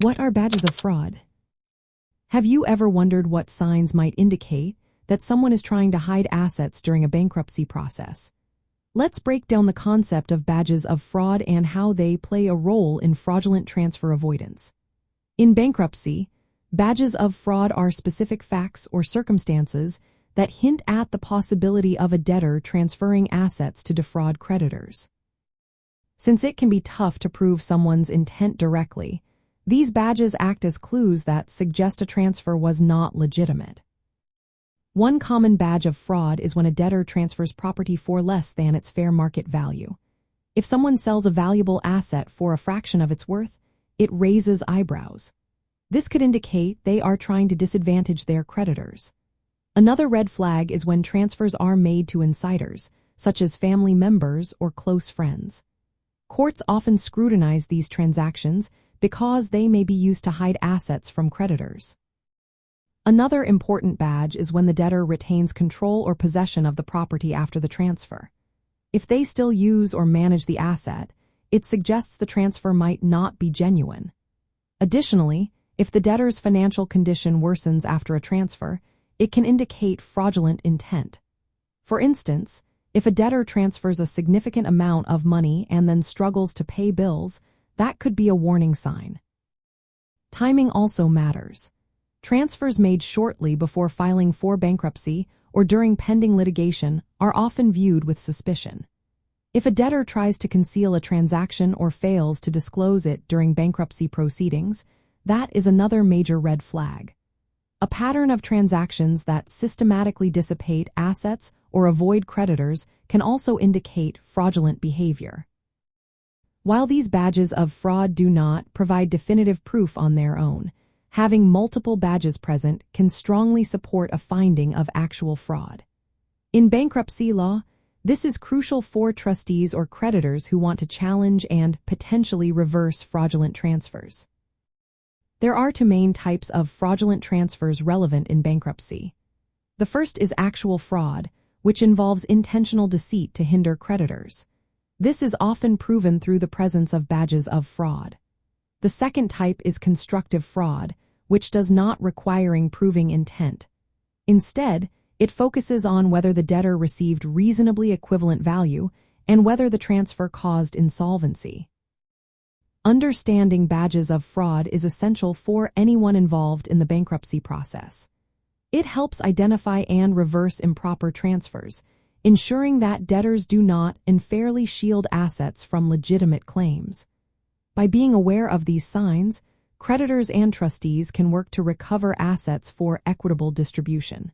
What are badges of fraud? Have you ever wondered what signs might indicate that someone is trying to hide assets during a bankruptcy process? Let's break down the concept of badges of fraud and how they play a role in fraudulent transfer avoidance. In bankruptcy, badges of fraud are specific facts or circumstances that hint at the possibility of a debtor transferring assets to defraud creditors. Since it can be tough to prove someone's intent directly, these badges act as clues that suggest a transfer was not legitimate. One common badge of fraud is when a debtor transfers property for less than its fair market value. If someone sells a valuable asset for a fraction of its worth, it raises eyebrows. This could indicate they are trying to disadvantage their creditors. Another red flag is when transfers are made to insiders, such as family members or close friends. Courts often scrutinize these transactions because they may be used to hide assets from creditors. Another important badge is when the debtor retains control or possession of the property after the transfer. If they still use or manage the asset, it suggests the transfer might not be genuine. Additionally, if the debtor's financial condition worsens after a transfer, it can indicate fraudulent intent. For instance, if a debtor transfers a significant amount of money and then struggles to pay bills, that could be a warning sign. Timing also matters. Transfers made shortly before filing for bankruptcy or during pending litigation are often viewed with suspicion. If a debtor tries to conceal a transaction or fails to disclose it during bankruptcy proceedings, that is another major red flag. A pattern of transactions that systematically dissipate assets or avoid creditors can also indicate fraudulent behavior. While these badges of fraud do not provide definitive proof on their own, having multiple badges present can strongly support a finding of actual fraud. In bankruptcy law, this is crucial for trustees or creditors who want to challenge and potentially reverse fraudulent transfers. There are two main types of fraudulent transfers relevant in bankruptcy. The first is actual fraud, which involves intentional deceit to hinder creditors. This is often proven through the presence of badges of fraud. The second type is constructive fraud, which does not require proving intent. Instead, it focuses on whether the debtor received reasonably equivalent value and whether the transfer caused insolvency. Understanding badges of fraud is essential for anyone involved in the bankruptcy process. It helps identify and reverse improper transfers, ensuring that debtors do not unfairly shield assets from legitimate claims. By being aware of these signs, creditors and trustees can work to recover assets for equitable distribution.